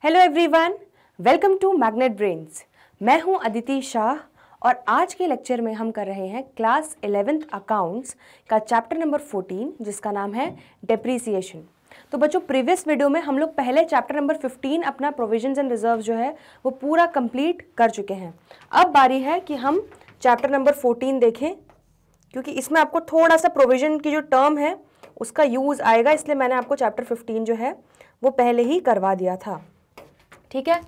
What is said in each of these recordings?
Hello everyone, welcome to Magnet Brains. मैं हूं अदिति शाह और आज के लेक्चर में हम कर रहे हैं क्लास 11th अकाउंट्स का चैप्टर नंबर 14 जिसका नाम है डेप्रीसिएशन। तो बच्चों, प्रीवियस वीडियो में हम लोग पहले चैप्टर नंबर 15 अपना प्रोविजंस एंड रिजर्व जो है वो पूरा कंप्लीट कर चुके हैं। अब बारी है कि हम चैप्टर नंबर 14 देखें, क्योंकि इसमें आपको थोड़ा सा प्रोविजन की जो टर्म है उसका यूज़ आएगा, इसलिए मैंने आपको चैप्टर 15 जो है वो पहले ही करवा दिया था। ठीक है,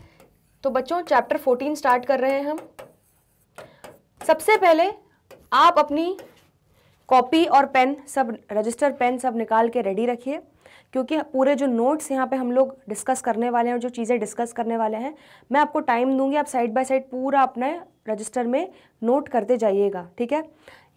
तो बच्चों चैप्टर 14 स्टार्ट कर रहे हैं हम। सबसे पहले आप अपनी कॉपी और पेन सब, रजिस्टर पेन सब निकाल के रेडी रखिए, क्योंकि पूरे जो नोट्स यहाँ पे हम लोग डिस्कस करने वाले हैं और जो चीज़ें डिस्कस करने वाले हैं मैं आपको टाइम दूंगी, आप साइड बाय साइड पूरा अपने रजिस्टर में नोट करते जाइएगा। ठीक है,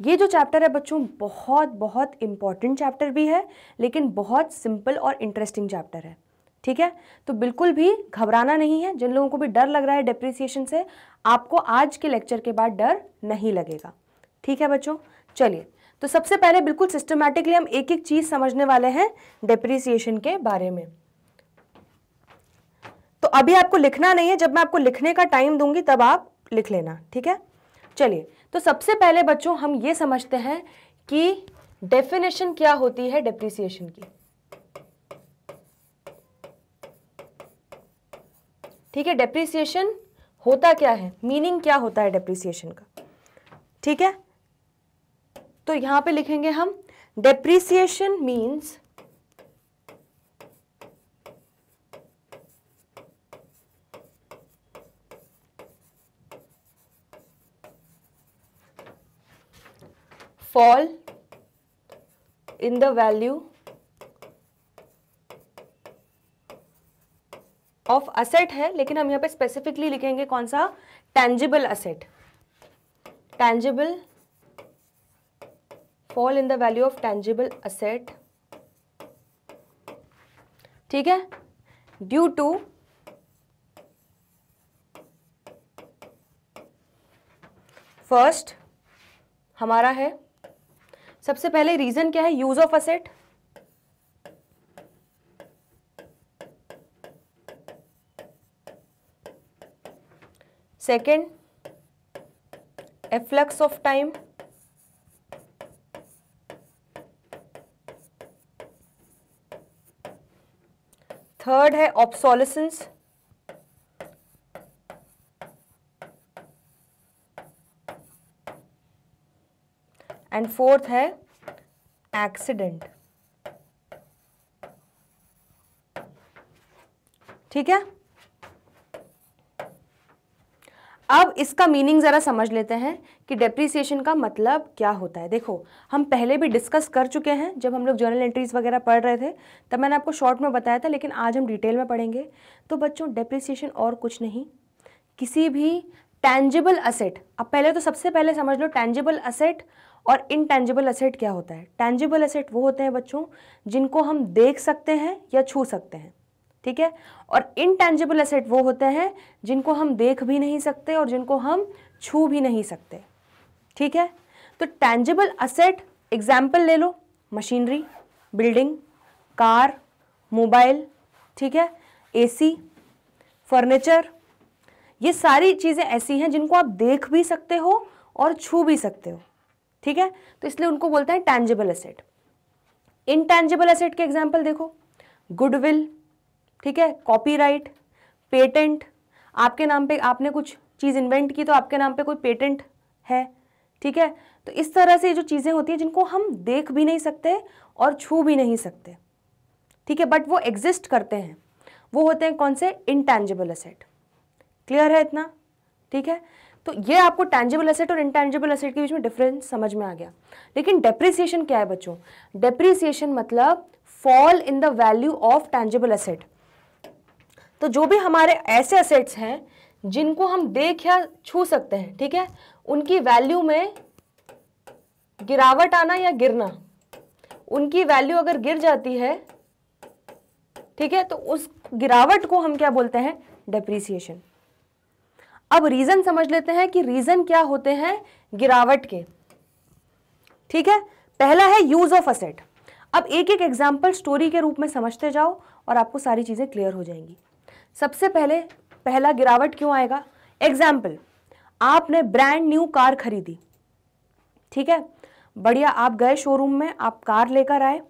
ये जो चैप्टर है बच्चों बहुत बहुत इम्पॉर्टेंट चैप्टर भी है, लेकिन बहुत सिंपल और इंटरेस्टिंग चैप्टर है। ठीक है, तो बिल्कुल भी घबराना नहीं है। जिन लोगों को भी डर लग रहा है डेप्रिसिएशन से, आपको आज के लेक्चर के बाद डर नहीं लगेगा। ठीक है बच्चों, चलिए तो सबसे पहले बिल्कुल सिस्टमैटिकली हम एक एक चीज समझने वाले हैं डेप्रिसिएशन के बारे में। तो अभी आपको लिखना नहीं है, जब मैं आपको लिखने का टाइम दूंगी तब आप लिख लेना। ठीक है, चलिए तो सबसे पहले बच्चों हम ये समझते हैं कि डेफिनेशन क्या होती है डेप्रिसिएशन की। ठीक है, डेप्रिसिएशन होता क्या है, मीनिंग क्या होता है डेप्रिसिएशन का। ठीक है, तो यहां पे लिखेंगे हम depreciation means fall in the value of asset है, लेकिन हम यहाँ पे स्पेसिफिकली लिखेंगे कौन सा, tangible asset. Tangible, fall in the value of tangible asset. ठीक है, ड्यू टू फर्स्ट हमारा है, सबसे पहले रीजन क्या है, use of asset. Second, efflux of time. Third है ऑब्सोलेसेंस। एंड फोर्थ है एक्सीडेंट। ठीक है, अब इसका मीनिंग जरा समझ लेते हैं कि डेप्रिसिएशन का मतलब क्या होता है। देखो, हम पहले भी डिस्कस कर चुके हैं, जब हम लोग जर्नल एंट्रीज वगैरह पढ़ रहे थे तब मैंने आपको शॉर्ट में बताया था, लेकिन आज हम डिटेल में पढ़ेंगे। तो बच्चों डेप्रिसिएशन और कुछ नहीं, किसी भी टैंजिबल असेट, अब पहले तो सबसे पहले समझ लो टैंजिबल असेट और इनटैंजिबल असेट क्या होता है। टैंजिबल असेट वो होते हैं बच्चों जिनको हम देख सकते हैं या छू सकते हैं। ठीक है, और इनटैंजिबल असेट वो होते हैं जिनको हम देख भी नहीं सकते और जिनको हम छू भी नहीं सकते। ठीक है, तो टैंजिबल असेट एग्जाम्पल ले लो, मशीनरी, बिल्डिंग, कार, मोबाइल, ठीक है, एसी, फर्नीचर, ये सारी चीज़ें ऐसी हैं जिनको आप देख भी सकते हो और छू भी सकते हो। ठीक है, तो इसलिए उनको बोलते हैं टैंजिबल असेट। इनटैंजिबल असेट के एग्जाम्पल देखो, गुडविल, ठीक है, कॉपीराइट, पेटेंट, आपके नाम पे आपने कुछ चीज़ इन्वेंट की तो आपके नाम पे कोई पेटेंट है। ठीक है, तो इस तरह से जो चीज़ें होती हैं जिनको हम देख भी नहीं सकते और छू भी नहीं सकते, ठीक है, बट वो एग्जिस्ट करते हैं, वो होते हैं कौन से, इनटैंजिबल असेट। क्लियर है इतना? ठीक है, तो ये आपको टैंजिबल असेट और इनटैंजिबल असेट के बीच में डिफरेंस समझ में आ गया। लेकिन डेप्रिसिएशन क्या है बच्चों, डेप्रिसिएशन मतलब fall in the value of tangible asset. तो जो भी हमारे ऐसे असेट्स हैं जिनको हम देख या छू सकते हैं, ठीक है, उनकी वैल्यू में गिरावट आना या गिरना, उनकी वैल्यू अगर गिर जाती है, ठीक है, तो उस गिरावट को हम क्या बोलते हैं, डेप्रिसिएशन। अब रीजन समझ लेते हैं कि रीजन क्या होते हैं गिरावट के। ठीक है, पहला है यूज ऑफ असेट। अब एक एक एग्जाम्पल स्टोरी के रूप में समझते जाओ और आपको सारी चीजें क्लियर हो जाएंगी। सबसे पहले पहला गिरावट क्यों आएगा? एग्जाम्पल, आपने ब्रांड न्यू कार खरीदी, ठीक है, बढ़िया, आप गए शोरूम में, आप कार लेकर आए,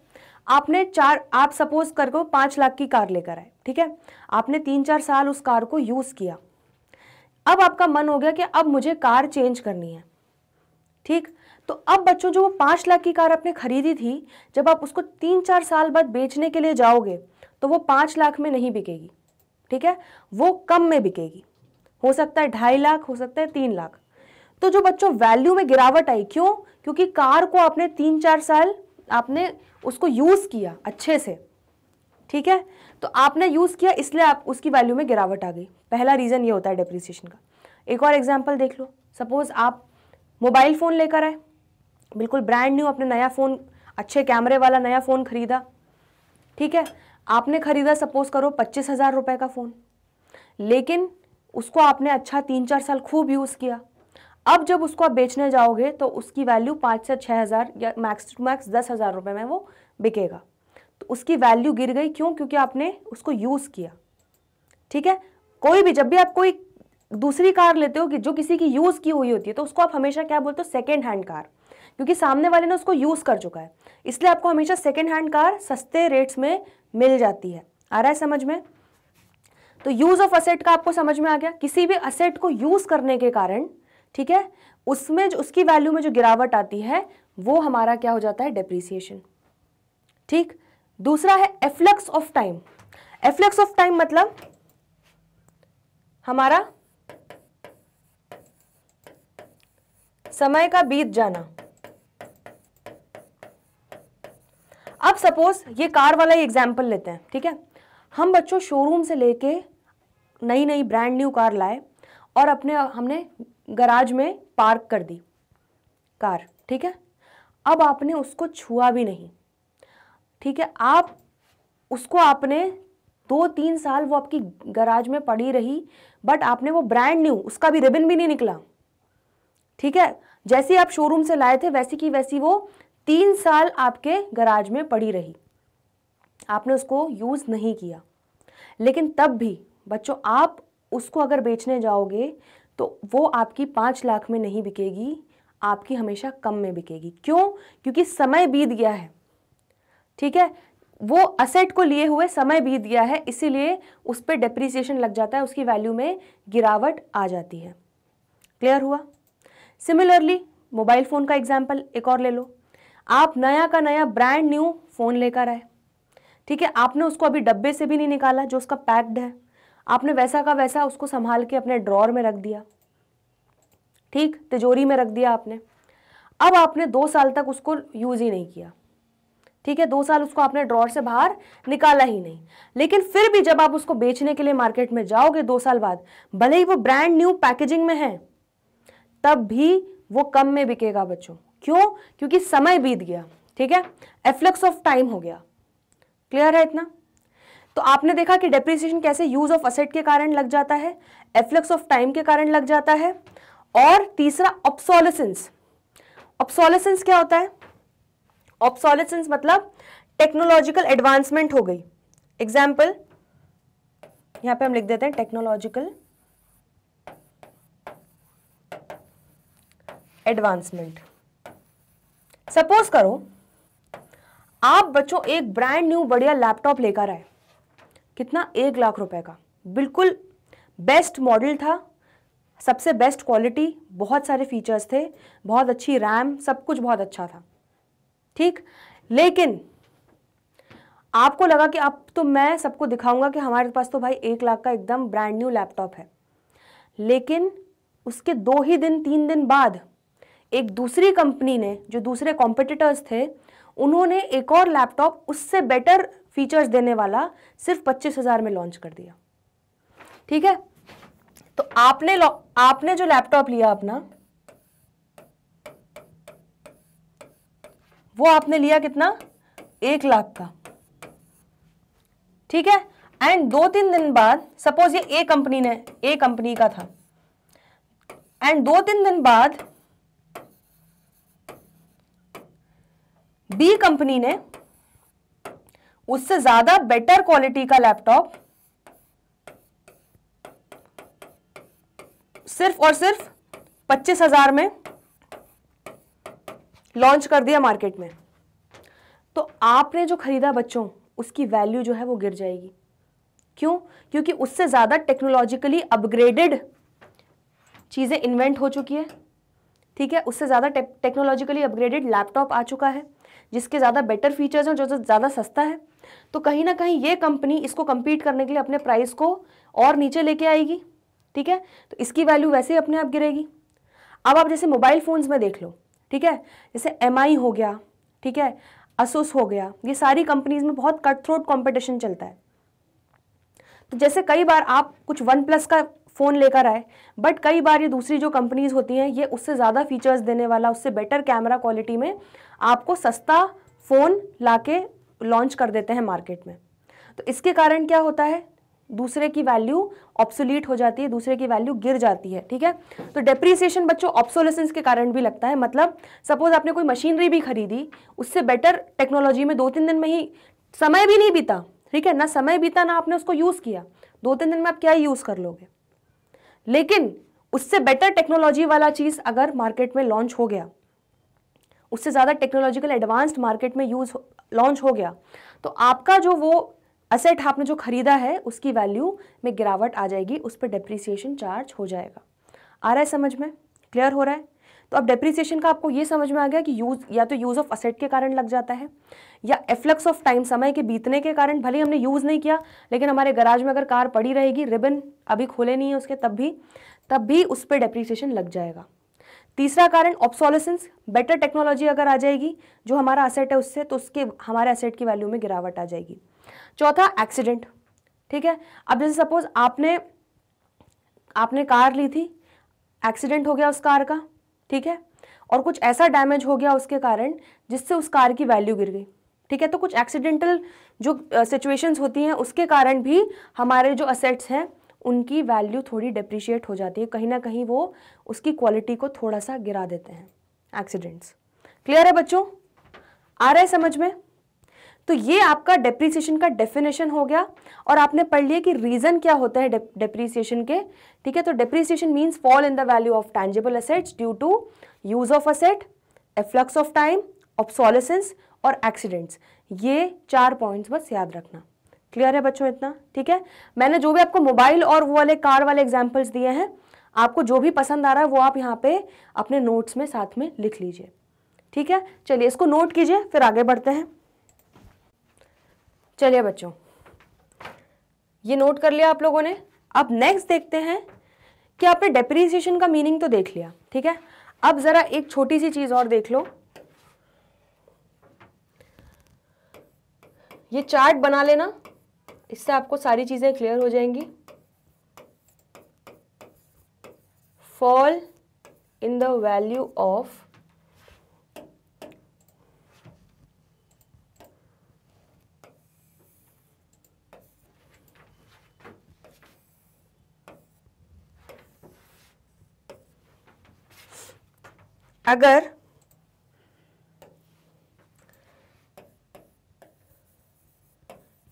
आप सपोज करके 5 लाख की कार लेकर आए, ठीक है, आपने 3-4 साल उस कार को यूज किया। अब आपका मन हो गया कि अब मुझे कार चेंज करनी है, ठीक। तो अब बच्चों, जो वो 5 लाख की कार आपने खरीदी थी, जब आप उसको 3-4 साल बाद बेचने के लिए जाओगे तो वो 5 लाख में नहीं बिकेगी, ठीक है, वो कम में बिकेगी, हो सकता है 2.5 लाख, हो सकता है 3 लाख। तो जो बच्चों वैल्यू में गिरावट आई, क्यों? क्योंकि कार को आपने 3-4 साल आपने उसको यूज किया अच्छे से, ठीक है, तो आपने यूज किया, इसलिए आप उसकी वैल्यू में गिरावट आ गई। पहला रीजन ये होता है डेप्रिसिएशन का। एक और एग्जांपल देख लो, सपोज आप मोबाइल फोन लेकर आए, बिल्कुल ब्रांड न्यू, अपने नया फोन, अच्छे कैमरे वाला नया फोन खरीदा, ठीक है, आपने खरीदा सपोज करो 25,000 रुपए का फोन, लेकिन उसको आपने अच्छा 3-4 साल खूब यूज किया। अब जब उसको आप बेचने जाओगे तो उसकी वैल्यू 5 से 6,000 या मैक्स टू मैक्स 10,000 रुपए में वो बिकेगा। तो उसकी वैल्यू गिर गई, क्यों? क्योंकि आपने उसको यूज किया, ठीक है। कोई भी, जब भी आप कोई दूसरी कार लेते हो कि जो किसी की यूज की हुई होती है, तो उसको आप हमेशा क्या बोलते हो? सेकेंड हैंड कार, क्योंकि सामने वाले ने उसको यूज कर चुका है, इसलिए आपको हमेशा सेकेंड हैंड कार सस्ते रेट्स में मिल जाती है। आ रहा है समझ में? तो यूज ऑफ असेट का आपको समझ में आ गया। किसी भी असेट को यूज करने के कारण, ठीक है, उसमें जो उसकी वैल्यू में जो गिरावट आती है वो हमारा क्या हो जाता है? डेप्रिसिएशन, ठीक। दूसरा है efflux of time. Efflux of time मतलब हमारा समय का बीत जाना। अब सपोज ये कार वाला ही एग्जाम्पल लेते हैं, ठीक है, हम बच्चों शोरूम से लेके नई नई ब्रांड न्यू कार लाए और हमने गराज में पार्क कर दी कार, ठीक है। अब आपने उसको छुआ भी नहीं, ठीक है, आप उसको आपने 2-3 साल वो आपकी गराज में पड़ी रही, बट आपने वो ब्रांड न्यू, उसका भी रिबन भी नहीं निकला, ठीक है, जैसे आप शोरूम से लाए थे वैसी की वैसी वो 3 साल आपके गराज में पड़ी रही, आपने उसको यूज नहीं किया। लेकिन तब भी बच्चों आप उसको अगर बेचने जाओगे तो वो आपकी 5 लाख में नहीं बिकेगी, आपकी हमेशा कम में बिकेगी। क्यों? क्योंकि समय बीत गया है, ठीक है, वो असेट को लिए हुए समय बीत गया है, इसीलिए उस पर डेप्रिसिएशन लग जाता है, उसकी वैल्यू में गिरावट आ जाती है। क्लियर हुआ? सिमिलरली मोबाइल फोन का एग्जाम्पल एक और ले लो। आप नया का नया ब्रांड न्यू फोन लेकर आए, ठीक है, आपने उसको अभी डब्बे से भी नहीं निकाला, जो उसका पैक्ड है, आपने वैसा का वैसा उसको संभाल के अपने ड्रॉर में रख दिया, ठीक, तिजोरी में रख दिया आपने। अब आपने 2 साल तक उसको यूज ही नहीं किया, ठीक है, 2 साल उसको आपने ड्रॉर से बाहर निकाला ही नहीं। लेकिन फिर भी जब आप उसको बेचने के लिए मार्केट में जाओगे 2 साल बाद, भले ही वो ब्रांड न्यू पैकेजिंग में है, तब भी वो कम में बिकेगा बच्चों। क्यों? क्योंकि समय बीत गया, ठीक है, एफ्लक्स ऑफ टाइम हो गया। क्लियर है इतना? तो आपने देखा कि डेप्रिसिएशन कैसे यूज ऑफ असेट के कारण लग जाता है, एफ्लक्स ऑफ टाइम के कारण लग जाता है, और तीसरा ऑब्सोलेसेंस। ऑब्सोलेसेंस क्या होता है? ऑब्सोलेसेंस मतलब टेक्नोलॉजिकल एडवांसमेंट हो गई। एग्जाम्पल यहां पे हम लिख देते हैं टेक्नोलॉजिकल एडवांसमेंट। सपोज करो आप बच्चों एक ब्रांड न्यू बढ़िया लैपटॉप लेकर आए, कितना? 1 लाख रुपए का, बिल्कुल बेस्ट मॉडल था, सबसे बेस्ट क्वालिटी, बहुत सारे फीचर्स थे, बहुत अच्छी रैम, सब कुछ बहुत अच्छा था, ठीक। लेकिन आपको लगा कि अब तो मैं सबको दिखाऊंगा कि हमारे पास तो भाई 1 लाख का एकदम ब्रांड न्यू लैपटॉप है। लेकिन उसके 2 ही दिन 3 दिन बाद एक दूसरी कंपनी ने, जो दूसरे कॉम्पिटिटर्स थे, उन्होंने एक और लैपटॉप उससे बेटर फीचर्स देने वाला सिर्फ 25,000 में लॉन्च कर दिया, ठीक है। तो आपने जो लैपटॉप लिया अपना, वो आपने लिया कितना? 1 लाख का, ठीक है। एंड 2-3 दिन बाद, सपोज ये ए कंपनी का था, एंड 2-3 दिन बाद बी कंपनी ने उससे ज्यादा बेटर क्वालिटी का लैपटॉप सिर्फ और सिर्फ 25,000 में लॉन्च कर दिया मार्केट में, तो आपने जो खरीदा बच्चों उसकी वैल्यू जो है वो गिर जाएगी। क्यों? क्योंकि उससे ज़्यादा टेक्नोलॉजिकली अपग्रेडेड चीज़ें इन्वेंट हो चुकी है, ठीक है, उससे ज़्यादा टेक्नोलॉजिकली अपग्रेडेड लैपटॉप आ चुका है जिसके ज़्यादा बेटर फीचर्स हैं, जो ज़्यादा सस्ता है। तो कहीं ना कहीं ये कंपनी इसको compete करने के लिए अपने प्राइस को और नीचे लेके आएगी, ठीक है, तो इसकी वैल्यू वैसे ही अपने आप गिरेगी। अब आप जैसे मोबाइल फ़ोन्स में देख लो, ठीक है, जैसे MI हो गया, ठीक है, Asus हो गया, ये सारी कंपनीज में बहुत कट थ्रोट कॉम्पिटिशन चलता है। तो जैसे कई बार आप कुछ OnePlus का फ़ोन लेकर आए, बट कई बार ये दूसरी जो कंपनीज होती हैं ये उससे ज़्यादा फीचर्स देने वाला, उससे बेटर कैमरा क्वालिटी में आपको सस्ता फ़ोन लाके लॉन्च कर देते हैं मार्केट में। तो इसके कारण क्या होता है, दूसरे की वैल्यू ऑब्सोलीट हो जाती है, दूसरे की वैल्यू गिर जाती है, ठीक है। तो डेप्रीसिएशन बच्चों ऑब्सोलेसेंस के कारण भी लगता है। मतलब सपोज आपने कोई मशीनरी भी खरीदी, उससे बेटर टेक्नोलॉजी में 2-3 दिन में ही, समय भी नहीं बीता, ठीक है, ना समय बीता ना आपने उसको यूज़ किया, 2-3 दिन में आप क्या यूज़ कर लोगे। लेकिन उससे बेटर टेक्नोलॉजी वाला चीज़ अगर मार्केट में लॉन्च हो गया, उससे ज़्यादा टेक्नोलॉजिकल एडवांस्ड मार्केट में लॉन्च हो गया, तो आपका जो वो असेट आपने जो खरीदा है उसकी वैल्यू में गिरावट आ जाएगी, उस पर डेप्रीसिएशन चार्ज हो जाएगा। आ रहा है समझ में? क्लियर हो रहा है? तो अब डेप्रीसिएशन का आपको ये समझ में आ गया कि यूज़ या तो यूज़ ऑफ असेट के कारण लग जाता है, या एफ्लक्स ऑफ टाइम, समय के बीतने के कारण, भले हमने यूज़ नहीं किया लेकिन हमारे गराज में अगर कार पड़ी रहेगी, रिबन अभी खोले नहीं है उसके, तब भी उस पर डेप्रीसिएशन लग जाएगा। तीसरा कारण ऑब्सोलेसेंस, बेटर टेक्नोलॉजी अगर आ जाएगी जो हमारा असेट है उससे, तो उसके हमारे असेट की वैल्यू में गिरावट आ जाएगी। चौथा एक्सीडेंट, ठीक है। अब जैसे सपोज आपने कार ली थी, एक्सीडेंट हो गया उस कार का, ठीक है, और कुछ ऐसा डैमेज हो गया उसके कारण जिससे उस कार की वैल्यू गिर गई, ठीक है। तो कुछ एक्सीडेंटल जो सिचुएशंस होती हैं उसके कारण भी हमारे जो असेट्स हैं उनकी वैल्यू थोड़ी डेप्रिशिएट हो जाती है, कहीं ना कहीं वो उसकी क्वालिटी को थोड़ा सा गिरा देते हैं एक्सीडेंट्स। क्लियर है बच्चों? आ रहा है समझ में? तो ये आपका डेप्रीसिएशन का डेफिनेशन हो गया, और आपने पढ़ लिया कि रीजन क्या होता है डेप्रीसिएशन के, ठीक है। तो depreciation means fall in the value of tangible assets due to use of asset, efflux of time, obsolescence और एक्सीडेंट्स। ये 4 पॉइंट्स बस याद रखना। क्लियर है बच्चों इतना? ठीक है। मैंने जो भी आपको मोबाइल और वो वाले कार वाले एग्जाम्पल्स दिए हैं, आपको जो भी पसंद आ रहा है वो आप यहाँ पे अपने नोट्स में साथ में लिख लीजिए, ठीक है। चलिए इसको नोट कीजिए, फिर आगे बढ़ते हैं। चलिए बच्चों, ये नोट कर लिया आप लोगों ने। अब नेक्स्ट देखते हैं कि आपने डेप्रीसिएशन का मीनिंग तो देख लिया, ठीक है। अब जरा एक छोटी सी चीज और देख लो, ये चार्ट बना लेना, इससे आपको सारी चीजें क्लियर हो जाएंगी। Fall in the value of अगर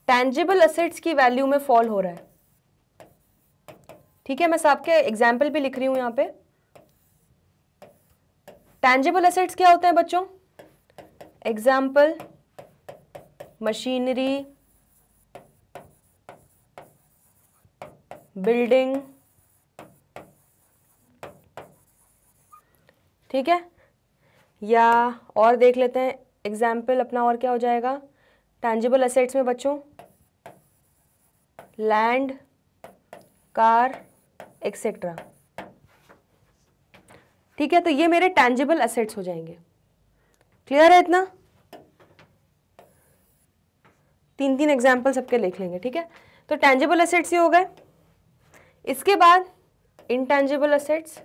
टैंजिबल एसेट्स की वैल्यू में फॉल हो रहा है, ठीक है। मैं सबके एग्जाम्पल भी लिख रही हूं यहां पे। टैंजिबल एसेट्स क्या होते हैं बच्चों? एग्जाम्पल मशीनरी, बिल्डिंग, ठीक है। या और देख लेते हैं एग्जाम्पल अपना, और क्या हो जाएगा टैंजिबल एसेट्स में बच्चों? लैंड, कार, एक्सेट्रा, ठीक है। तो ये मेरे टैंजिबल एसेट्स हो जाएंगे। क्लियर है इतना? 3 एग्जाम्पल सबके लिख लेंगे, ठीक है। तो टैंजिबल एसेट्स ये हो गए। इसके बाद इनटैंजिबल एसेट्स,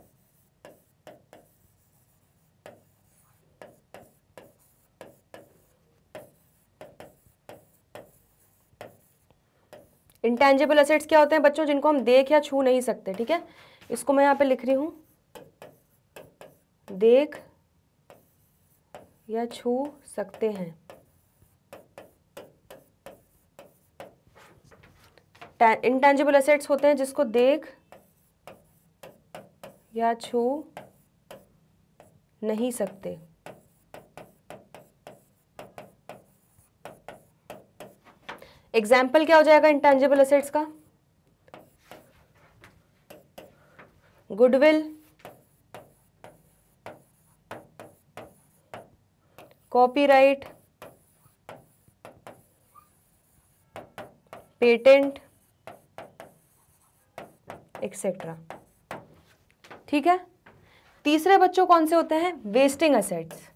इंटैंजिबल एसेट्स क्या होते हैं बच्चों? जिनको हम देख या छू नहीं सकते, ठीक है। इसको मैं यहाँ पे लिख रही हूं, देख या छू सकते हैं। इंटैंजिबल एसेट्स होते हैं जिसको देख या छू नहीं सकते। एग्जाम्पल क्या हो जाएगा इंटेंजिबल एसेट्स का? Goodwill, copyright, patent, etcetera. ठीक है। तीसरे बच्चों कौन से होते हैं? Wasting assets.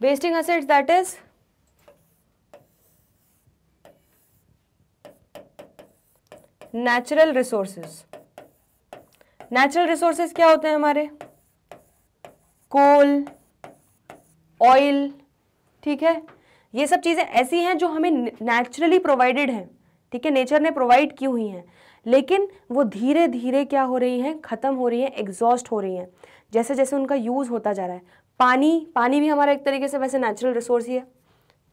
Wasting assets that is natural resources. Natural resources क्या होते हैं हमारे? कोल, ऑयल। ठीक है, ये सब चीजें ऐसी हैं जो हमें नेचुरली प्रोवाइडेड हैं। ठीक है, नेचर ने प्रोवाइड की हुई हैं, लेकिन वो धीरे धीरे क्या हो रही हैं? खत्म हो रही हैं, एग्जॉस्ट हो रही हैं, जैसे जैसे उनका यूज होता जा रहा है। पानी भी हमारा एक तरीके से वैसे नेचुरल रिसोर्स ही है।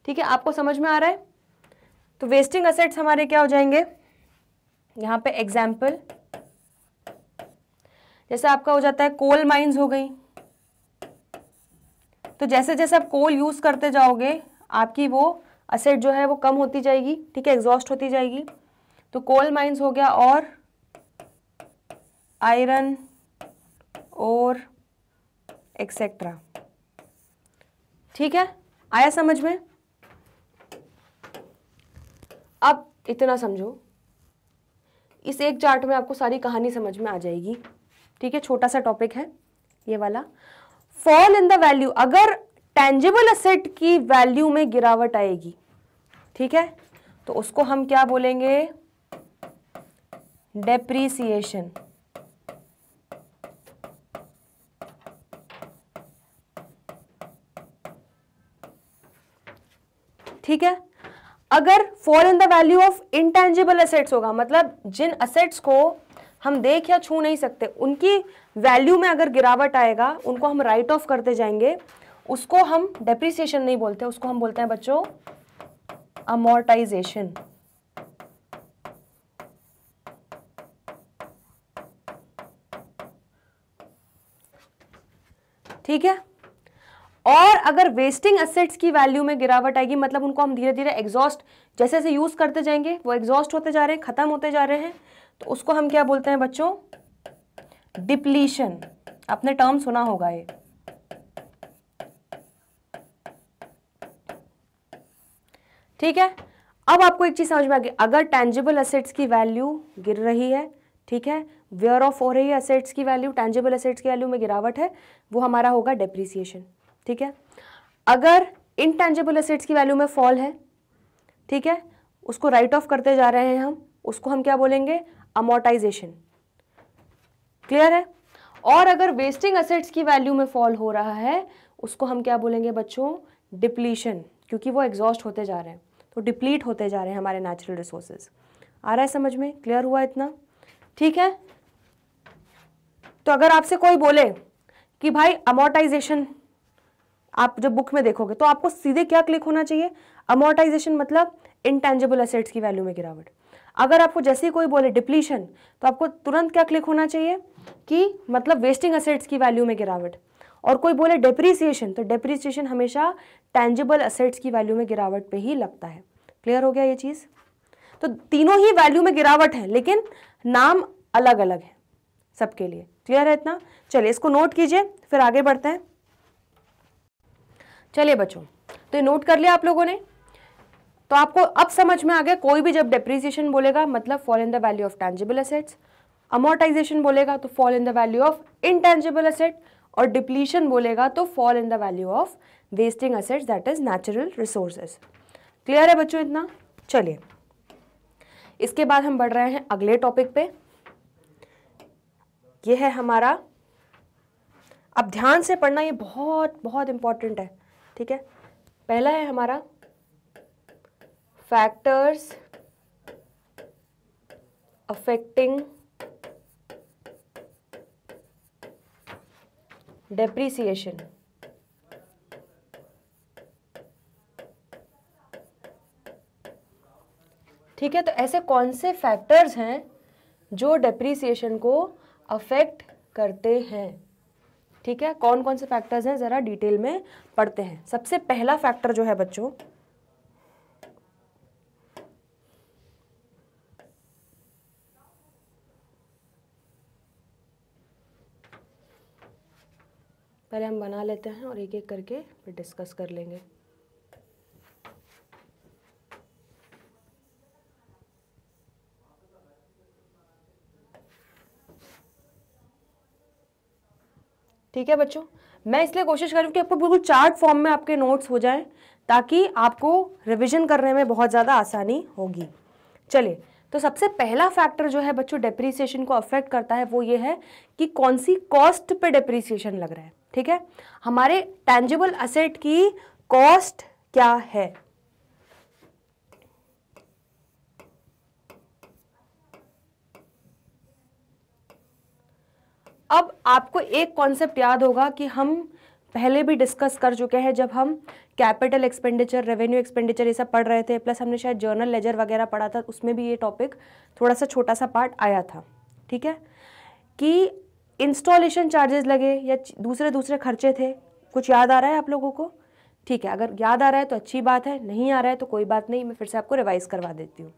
ठीक है, आपको समझ में आ रहा है? तो वेस्टिंग एसेट्स हमारे क्या हो जाएंगे यहाँ पे? एग्जाम्पल जैसे आपका हो जाता है कोल माइंस हो गई। तो जैसे जैसे आप कोल यूज करते जाओगे आपकी वो एसेट जो है वो कम होती जाएगी। ठीक है, एग्जॉस्ट होती जाएगी। तो कोल माइंस हो गया, और आयरन और एक्सेट्रा। ठीक है, आया समझ में? अब इतना समझो, इस एक चार्ट में आपको सारी कहानी समझ में आ जाएगी। ठीक है, छोटा सा टॉपिक है ये वाला। फॉल इन द वैल्यू, अगर टेंजिबल एसेट की वैल्यू में गिरावट आएगी, ठीक है, तो उसको हम क्या बोलेंगे? डेप्रीसिएशन। ठीक है, अगर fall in the value of intangible assets होगा, मतलब जिन एसेट्स को हम देख या छू नहीं सकते उनकी वैल्यू में अगर गिरावट आएगा, उनको हम राइट ऑफ करते जाएंगे, उसको हम डेप्रिसिएशन नहीं बोलते, उसको हम बोलते हैं बच्चों अमोर्टाइजेशन। ठीक है, और अगर वेस्टिंग एसेट्स की वैल्यू में गिरावट आएगी, मतलब उनको हम धीरे धीरे एग्जॉस्ट, जैसे जैसे यूज करते जाएंगे वो एग्जॉस्ट होते जा रहे हैं, खत्म होते जा रहे हैं, तो उसको हम क्या बोलते हैं बच्चों? डिप्लीशन। आपने टर्म सुना होगा ये। ठीक है, अब आपको एक चीज समझ में आ गई, अगर टेंजिबल एसेट्स की वैल्यू गिर रही है, ठीक है, वेयर ऑफ हो रही है एसेट्स की वैल्यू, टेंजिबल एसेट्स की वैल्यू में गिरावट है, वो हमारा होगा डेप्रिसिएशन। ठीक है, अगर इनटेंजिबल एसेट्स की वैल्यू में फॉल है, ठीक है, उसको राइट ऑफ करते जा रहे हैं हम, उसको हम क्या बोलेंगे? अमोर्टाइजेशन। क्लियर है? और अगर वेस्टिंग एसेट्स की वैल्यू में फॉल हो रहा है, उसको हम क्या बोलेंगे बच्चों? डिप्लीशन, क्योंकि वो एग्जॉस्ट होते जा रहे हैं, तो डिप्लीट होते जा रहे हैं हमारे नेचुरल रिसोर्सेज। आ रहा है समझ में? क्लियर हुआ इतना? ठीक है, तो अगर आपसे कोई बोले कि भाई अमोर्टाइजेशन, आप जब बुक में देखोगे तो आपको सीधे क्या क्लिक होना चाहिए? अमोर्टाइजेशन मतलब इंटेंजिबल एसेट्स की वैल्यू में गिरावट। अगर आपको जैसे ही कोई बोले डिप्लीशन, तो आपको तुरंत क्या क्लिक होना चाहिए कि मतलब वेस्टिंग एसेट्स की वैल्यू में गिरावट। और कोई बोले डेप्रीसिएशन, तो डेप्रीसिएशन हमेशा टेंजिबल एसेट्स की वैल्यू में गिरावट पे ही लगता है। क्लियर हो गया ये चीज? तो तीनों ही वैल्यू में गिरावट है, लेकिन नाम अलग अलग है सबके लिए। क्लियर है इतना? चलिए इसको नोट कीजिए, फिर आगे बढ़ते हैं। चलिए बच्चों, तो ये नोट कर लिया आप लोगों ने, तो आपको अब समझ में आ गया कोई भी जब डेप्रीसिएशन बोलेगा मतलब fall in the value of tangible assets, amortisation बोलेगा तो fall in the value of intangible asset, और डिप्लीशन बोलेगा तो fall in the value of wasting assets that is natural resources. Clear है बच्चों इतना? चलिए इसके बाद हम बढ़ रहे हैं अगले टॉपिक पे। ये है हमारा, अब ध्यान से पढ़ना, ये बहुत बहुत इंपॉर्टेंट है। ठीक है, पहला है हमारा फैक्टर्स अफेक्टिंग डेप्रीसिएशन। ठीक है, तो ऐसे कौन से फैक्टर्स हैं जो डेप्रीसिएशन को अफेक्ट करते हैं? ठीक है, कौन कौन से फैक्टर्स हैं जरा डिटेल में पढ़ते हैं। सबसे पहला फैक्टर जो है बच्चों, पहले हम बना लेते हैं और एक एक करके फिर डिस्कस कर लेंगे। ठीक है बच्चों, मैं इसलिए कोशिश करूँ कि आपको बिल्कुल चार्ट फॉर्म में आपके नोट्स हो जाएं ताकि आपको रिवीजन करने में बहुत ज़्यादा आसानी होगी। चलिए, तो सबसे पहला फैक्टर जो है बच्चों डेप्रीसिएशन को अफेक्ट करता है वो ये है कि कौन सी कॉस्ट पे डेप्रीसिएशन लग रहा है। ठीक है, हमारे टेंजिबल असेट की कॉस्ट क्या है। अब आपको एक कॉन्सेप्ट याद होगा कि हम पहले भी डिस्कस कर चुके हैं जब हम कैपिटल एक्सपेंडिचर, रेवेन्यू एक्सपेंडिचर ये सब पढ़ रहे थे, प्लस हमने शायद जर्नल लेजर वगैरह पढ़ा था, उसमें भी ये टॉपिक थोड़ा सा छोटा सा पार्ट आया था। ठीक है, कि इंस्टॉलेशन चार्जेस लगे या दूसरे खर्चे थे, कुछ याद आ रहा है आप लोगों को? ठीक है, अगर याद आ रहा है तो अच्छी बात है, नहीं आ रहा है तो कोई बात नहीं, मैं फिर से आपको रिवाइज करवा देती हूँ।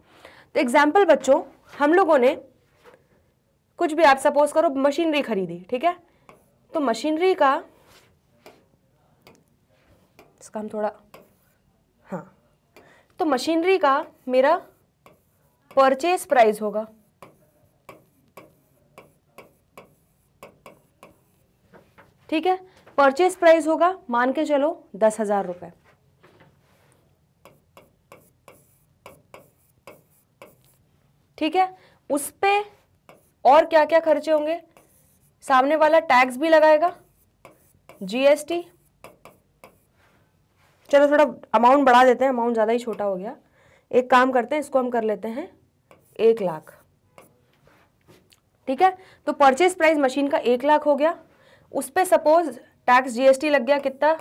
तो एग्जाम्पल बच्चों, हम लोगों ने कुछ भी, आप सपोज करो मशीनरी खरीदी, ठीक है, तो मशीनरी का, इसका हम थोड़ा, हाँ, तो मशीनरी का मेरा परचेज प्राइस होगा, ठीक है, परचेज प्राइस होगा मान के चलो 10,000 रुपए। ठीक है, उस पे और क्या क्या खर्चे होंगे, सामने वाला टैक्स भी लगाएगा, जीएसटी, चलो थोड़ा अमाउंट बढ़ा देते हैं, अमाउंट ज़्यादा ही छोटा हो गया, एक काम करते हैं, इसको हम कर लेते हैं 1 लाख। ठीक है, तो परचेज प्राइस मशीन का 1 लाख हो गया, उस पे सपोज टैक्स जीएसटी लग गया कितना,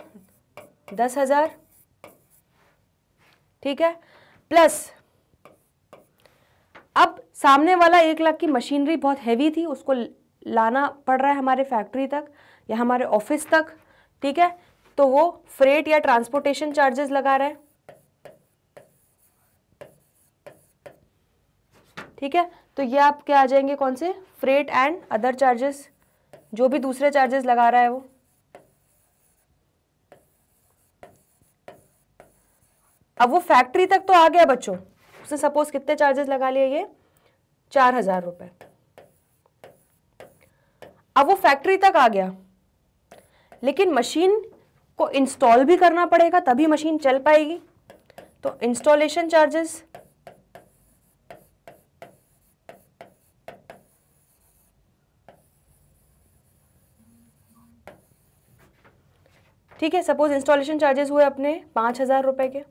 10,000। ठीक है, प्लस अब सामने वाला 1 लाख की मशीनरी बहुत हैवी थी, उसको लाना पड़ रहा है हमारे फैक्ट्री तक या हमारे ऑफिस तक। ठीक है, तो वो फ्रेट या ट्रांसपोर्टेशन चार्जेस लगा रहे हैं। ठीक है, तो ये आप क्या आ जाएंगे, कौन से, फ्रेट एंड अदर चार्जेस, जो भी दूसरे चार्जेस लगा रहा है वो। अब वो फैक्ट्री तक तो आ गया बच्चों, उसने सपोज कितने चार्जेस लगा लिए, ये 4,000 रुपए। अब वो फैक्ट्री तक आ गया, लेकिन मशीन को इंस्टॉल भी करना पड़ेगा तभी मशीन चल पाएगी, तो इंस्टॉलेशन चार्जेस, ठीक है, सपोज इंस्टॉलेशन चार्जेस हुए अपने 5,000 रुपए के।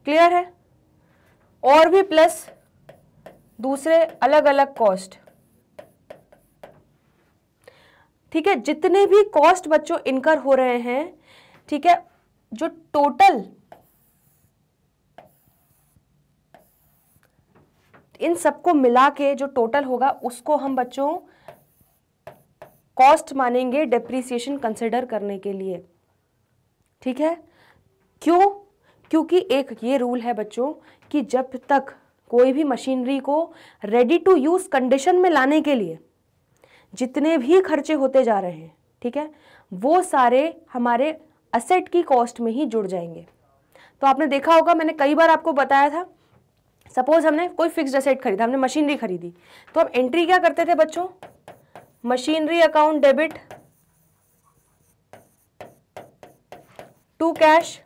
क्लियर है, और भी प्लस दूसरे अलग अलग कॉस्ट। ठीक है, जितने भी कॉस्ट बच्चों इनकर हो रहे हैं, ठीक है, जो टोटल इन सबको मिला के जो टोटल होगा उसको हम बच्चों कॉस्ट मानेंगे डेप्रीसिएशन कंसिडर करने के लिए। ठीक है, क्यों? क्योंकि एक ये रूल है बच्चों कि जब तक कोई भी मशीनरी को रेडी टू यूज कंडीशन में लाने के लिए जितने भी खर्चे होते जा रहे हैं, ठीक है, वो सारे हमारे असेट की कॉस्ट में ही जुड़ जाएंगे। तो आपने देखा होगा, मैंने कई बार आपको बताया था, सपोज हमने कोई फिक्स्ड असेट खरीदा, हमने मशीनरी खरीदी, तो हम एंट्री क्या करते थे बच्चों, machinery account debit to cash.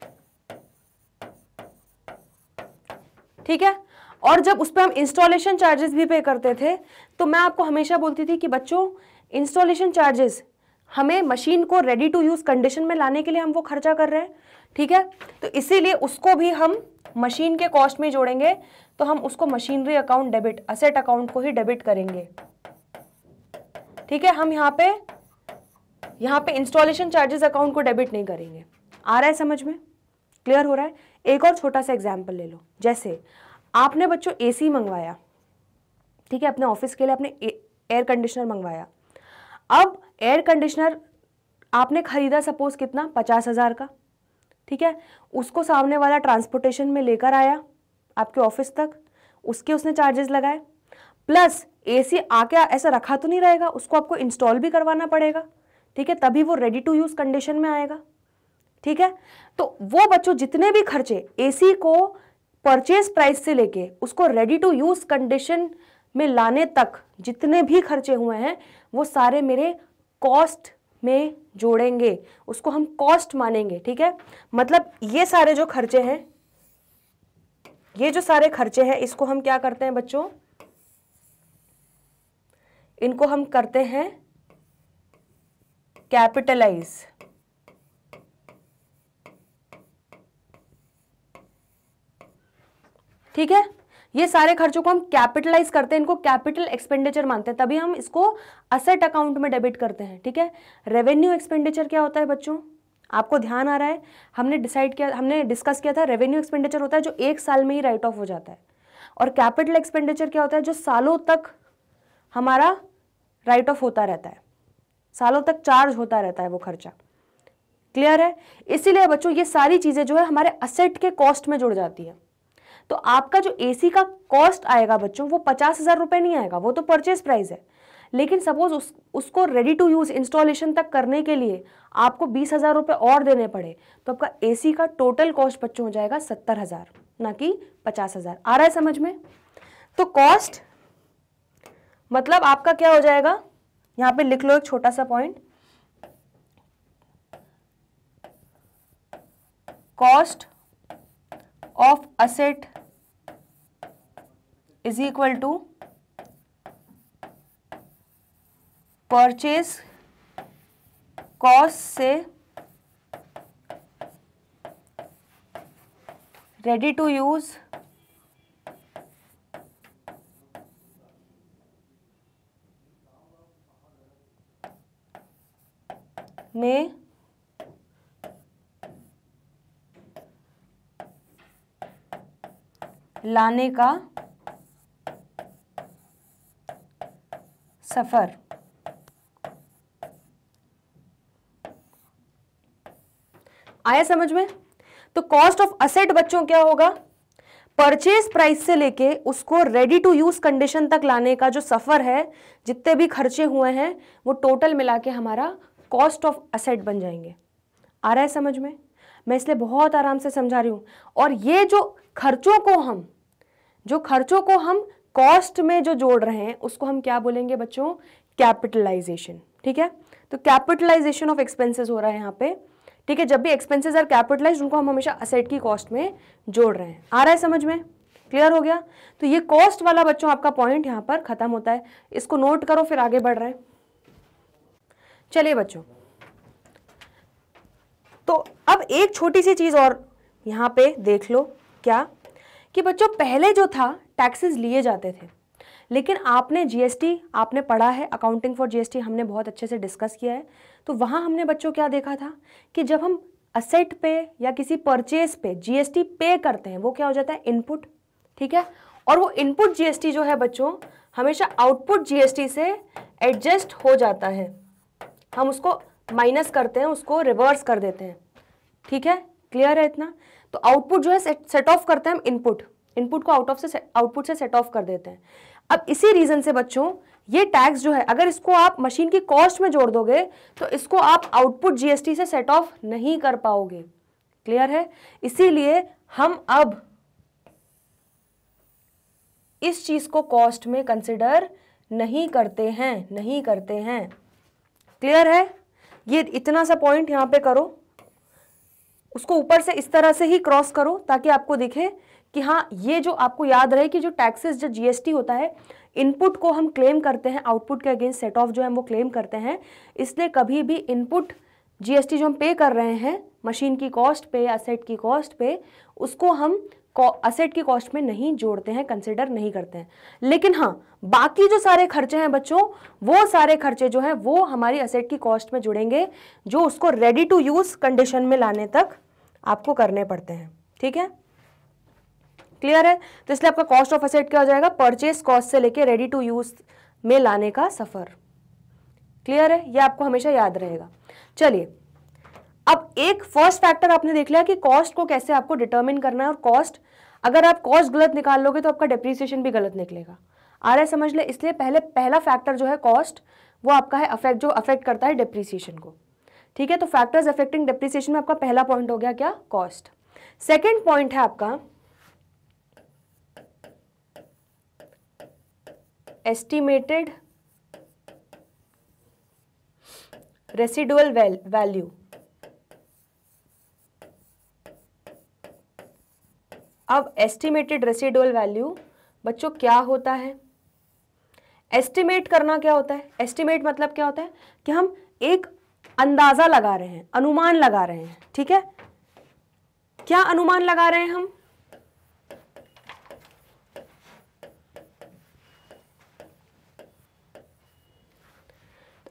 ठीक है, और जब उस पर हम इंस्टॉलेशन चार्जेस भी पे करते थे, तो मैं आपको हमेशा बोलती थी कि बच्चों इंस्टॉलेशन चार्जेस हमें मशीन को रेडी टू यूज कंडीशन में लाने के लिए हम वो खर्चा कर रहे हैं। ठीक है, तो इसीलिए उसको भी हम मशीन के कॉस्ट में जोड़ेंगे, तो हम उसको machinery account debit, asset account को ही डेबिट करेंगे। ठीक है, हम यहाँ पे इंस्टॉलेशन चार्जेस अकाउंट को डेबिट नहीं करेंगे। आ रहा है समझ में? क्लियर हो रहा है? एक और छोटा सा एग्जाम्पल ले लो, जैसे आपने बच्चों एसी मंगवाया, ठीक है, अपने ऑफिस के लिए आपने एयर कंडीशनर मंगवाया। अब एयर कंडीशनर आपने खरीदा सपोज कितना, 50,000 का, ठीक है। उसको सामने वाला ट्रांसपोर्टेशन में लेकर आया आपके ऑफिस तक, उसके उसने चार्जेस लगाए, प्लस एसी आके ऐसा रखा तो नहीं रहेगा, उसको आपको इंस्टॉल भी करवाना पड़ेगा, ठीक है, तभी वो रेडी टू यूज कंडीशन में आएगा, ठीक है। तो वो बच्चों जितने भी खर्चे एसी को परचेज प्राइस से लेके उसको रेडी टू यूज कंडीशन में लाने तक जितने भी खर्चे हुए हैं वो सारे मेरे कॉस्ट में जोड़ेंगे, उसको हम कॉस्ट मानेंगे, ठीक है। मतलब ये सारे जो खर्चे हैं, ये जो सारे खर्चे हैं, इसको हम क्या करते हैं बच्चों, इनको हम करते हैं कैपिटलाइज, ठीक है। ये सारे खर्चों को हम कैपिटलाइज करते हैं, इनको कैपिटल एक्सपेंडिचर मानते हैं, तभी हम इसको असेट अकाउंट में डेबिट करते हैं, ठीक है। रेवेन्यू एक्सपेंडिचर क्या होता है बच्चों, आपको ध्यान आ रहा है? हमने डिस्कस किया था, रेवेन्यू एक्सपेंडिचर होता है जो एक साल में ही राइट ऑफ हो जाता है, और कैपिटल एक्सपेंडिचर क्या होता है, जो सालों तक हमारा राइट ऑफ होता रहता है, सालों तक चार्ज होता रहता है वो खर्चा। क्लियर है? इसीलिए बच्चों ये सारी चीजें जो है हमारे असेट के कॉस्ट में जुड़ जाती है। तो आपका जो एसी का कॉस्ट आएगा बच्चों, वो 50,000 रुपए नहीं आएगा, वो तो परचेज प्राइस है। लेकिन सपोज उसको रेडी टू यूज इंस्टॉलेशन तक करने के लिए आपको 20,000 रुपए और देने पड़े, तो आपका एसी का टोटल कॉस्ट बच्चों हो जाएगा 70,000, ना कि 50,000। आ रहा है समझ में? तो कॉस्ट मतलब आपका क्या हो जाएगा, यहां पे लिख लो एक छोटा सा point, cost of asset is equal to purchase cost से रेडी टू यूज में लाने का सफर। आया समझ में? तो कॉस्ट ऑफ असेट बच्चों क्या होगा, परचेज प्राइस से लेके उसको रेडी टू यूज कंडीशन तक लाने का जो सफर है, जितने भी खर्चे हुए हैं वो टोटल मिला के हमारा कॉस्ट ऑफ असेट बन जाएंगे। आ रहा है समझ में? मैं इसलिए बहुत आराम से समझा रही हूं। और ये जो खर्चों को हम कॉस्ट में जो जोड़ रहे हैं उसको हम क्या बोलेंगे बच्चों, कैपिटलाइजेशन, ठीक है। तो कैपिटलाइजेशन ऑफ एक्सपेंसेस हो रहा है यहाँ पे, ठीक है। जब भी एक्सपेंसेस आर कैपिटलाइज्ड उनको हम हमेशा असेट की कॉस्ट में जोड़ रहे हैं। आ रहा है समझ में? क्लियर हो गया? तो ये कॉस्ट वाला बच्चों आपका पॉइंट यहाँ पर खत्म होता है, इसको नोट करो, फिर आगे बढ़ रहे हैं। चलिए बच्चों, तो अब एक छोटी सी चीज और यहाँ पे देख लो, क्या कि बच्चों पहले जो था टैक्सेस लिए जाते थे, लेकिन आपने जीएसटी आपने पढ़ा है, अकाउंटिंग फॉर जीएसटी हमने बहुत अच्छे से डिस्कस किया है। तो वहाँ हमने बच्चों क्या देखा था कि जब हम असेट पे या किसी परचेज पे जीएसटी पे करते हैं वो क्या हो जाता है, इनपुट, ठीक है। और वो इनपुट जीएसटी जो है बच्चों हमेशा आउटपुट जीएसटी से एडजस्ट हो जाता है, हम उसको माइनस करते हैं, उसको रिवर्स कर देते हैं, ठीक है। क्लियर है इतना? तो आउटपुट जो है सेट ऑफ करते हैं हम इनपुट को आउटपुट से सेट ऑफ कर देते हैं। अब इसी रीजन से बच्चों ये टैक्स जो है अगर इसको आप मशीन की कॉस्ट में जोड़ दोगे तो इसको आप आउटपुट जीएसटी से सेट ऑफ नहीं कर पाओगे। क्लियर है? इसीलिए हम अब इस चीज को कॉस्ट में कंसिडर नहीं करते हैं। क्लियर है? ये इतना सा पॉइंट यहां पे करो, उसको ऊपर से इस तरह से ही क्रॉस करो ताकि आपको दिखे कि हाँ, ये जो आपको याद रहे कि जो टैक्सेस जो जीएसटी होता है, इनपुट को हम क्लेम करते हैं, आउटपुट के अगेंस्ट सेट ऑफ जो है हम वो क्लेम करते हैं। इसलिए कभी भी इनपुट जीएसटी जो हम पे कर रहे हैं मशीन की कॉस्ट पे, असेट की कॉस्ट पे, उसको हम असेट की कॉस्ट में नहीं जोड़ते हैं, कंसिडर नहीं करते हैं। लेकिन हाँ, बाकी जो सारे खर्चे हैं बच्चों, वो सारे खर्चे जो हैं वो हमारी असेट की कॉस्ट में जुड़ेंगे, जो उसको रेडी टू यूज कंडीशन में लाने तक आपको करने पड़ते हैं, ठीक है, क्लियर है। तो इसलिए आपका कॉस्ट ऑफ एसेट क्या हो जाएगा, परचेस कॉस्ट से लेके रेडी टू यूज में लाने का सफर, क्लियर है, ये आपको हमेशा याद रहेगा। चलिए, अब एक फर्स्ट फैक्टर आपने देख लिया कि कॉस्ट को कैसे आपको डिटरमिन करना है, और कॉस्ट, अगर आप कॉस्ट गलत निकाल लोगे तो आपका डेप्रिसिएशन भी गलत निकलेगा, आ रहा है समझ ले। इसलिए पहला फैक्टर जो है कॉस्ट, वो आपका है जो अफेक्ट करता है डेप्रिसिएशन को, ठीक है। तो फैक्टर्स अफेक्टिंग डेप्रिसिएशन में आपका पहला पॉइंट हो गया क्या, कॉस्ट। सेकेंड पॉइंट है आपका एस्टिमेटेड रेसिडुअल वैल्यू। अब एस्टिमेटेड रेसिडुअल वैल्यू बच्चों क्या होता है, एस्टिमेट करना क्या होता है, एस्टिमेट मतलब क्या होता है कि हम एक अंदाजा लगा रहे हैं, अनुमान लगा रहे हैं, ठीक है। क्या अनुमान लगा रहे हैं हम,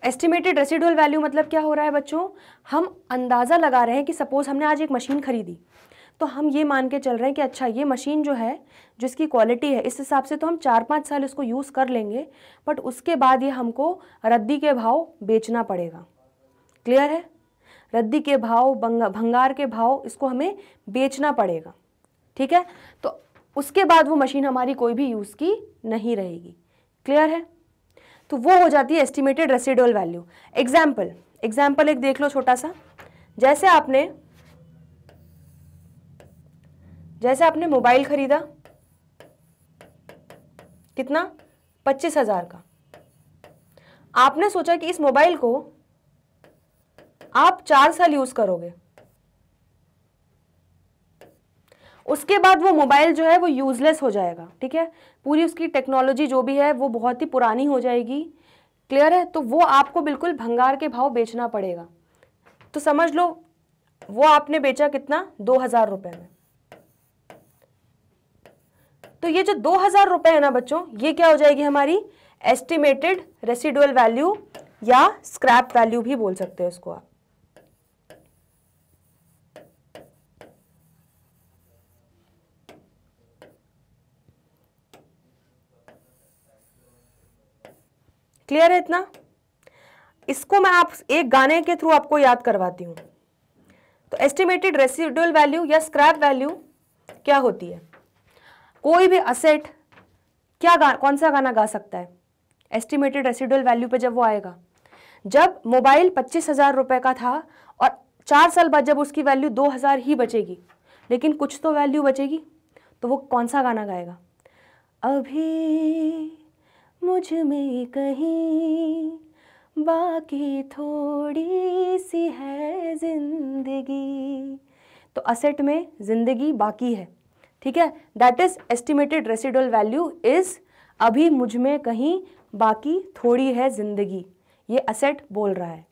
एस्टिमेटेड रेसिडुअल वैल्यू मतलब क्या हो रहा है बच्चों, हम अंदाजा लगा रहे हैं कि सपोज हमने आज एक मशीन खरीदी, तो हम ये मान के चल रहे हैं कि अच्छा ये मशीन जो है, जिसकी क्वालिटी है, इस हिसाब से तो हम 4-5 साल इसको यूज़ कर लेंगे, बट उसके बाद ये हमको रद्दी के भाव बेचना पड़ेगा, क्लियर है, रद्दी के भाव, भंगार के भाव, इसको हमें बेचना पड़ेगा, ठीक है। तो उसके बाद वो मशीन हमारी कोई भी यूज़ की नहीं रहेगी, क्लियर है। तो वो हो जाती है एस्टिमेटेड रेसिडुअल वैल्यू। एग्जाम्पल एक देख लो छोटा सा, जैसे आपने मोबाइल खरीदा, कितना, 25,000 का। आपने सोचा कि इस मोबाइल को आप 4 साल यूज करोगे, उसके बाद वो मोबाइल जो है वो यूजलेस हो जाएगा, ठीक है, पूरी उसकी टेक्नोलॉजी जो भी है वो बहुत ही पुरानी हो जाएगी, क्लियर है। तो वो आपको बिल्कुल भंगार के भाव बेचना पड़ेगा। तो समझ लो वो आपने बेचा कितना, 2,000 रुपए में। तो ये जो 2,000 रुपए है ना बच्चों, ये क्या हो जाएगी हमारी एस्टिमेटेड रेसिडुअल वैल्यू, या स्क्रैप वैल्यू भी बोल सकते हो इसको आप। क्लियर है इतना, इसको मैं आप एक गाने के थ्रू आपको याद करवाती हूं। तो एस्टिमेटेड रेसिडुअल वैल्यू या स्क्रैप वैल्यू क्या होती है, कोई भी असेट कौन सा गाना गा सकता है एस्टिमेटेड रेसिडुअल वैल्यू पे, जब वो आएगा, जब मोबाइल 25,000 रुपए का था और 4 साल बाद जब उसकी वैल्यू 2,000 ही बचेगी, लेकिन कुछ तो वैल्यू बचेगी, तो वो कौन सा गाना गाएगा, अभी मुझ में कहीं बाकी थोड़ी सी है जिंदगी। तो असेट में जिंदगी बाकी है, ठीक है, that is estimated residual value is अभी मुझ में कहीं बाकी थोड़ी है जिंदगी, ये असेट बोल रहा है,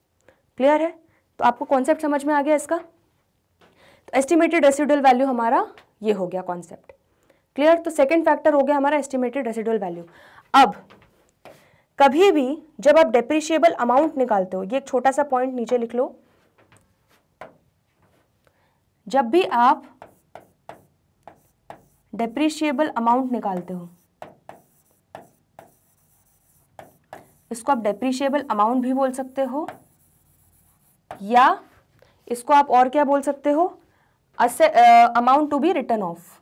क्लियर है। तो आपको कॉन्सेप्ट समझ में आ गया इसका। तो एस्टिमेटेड रेसिडुअल वैल्यू हमारा ये हो गया कॉन्सेप्ट, क्लियर। तो सेकंड फैक्टर हो गया हमारा एस्टिमेटेड रेसिडुअल वैल्यू। अब कभी भी जब आप डेप्रिशिएबल अमाउंट निकालते हो, ये एक छोटा सा पॉइंट नीचे लिख लो, जब भी आप डेप्रिशिएबल अमाउंट निकालते हो, इसको आप डेप्रिशिएबल अमाउंट भी बोल सकते हो, या इसको आप और क्या बोल सकते हो, amount to be written off.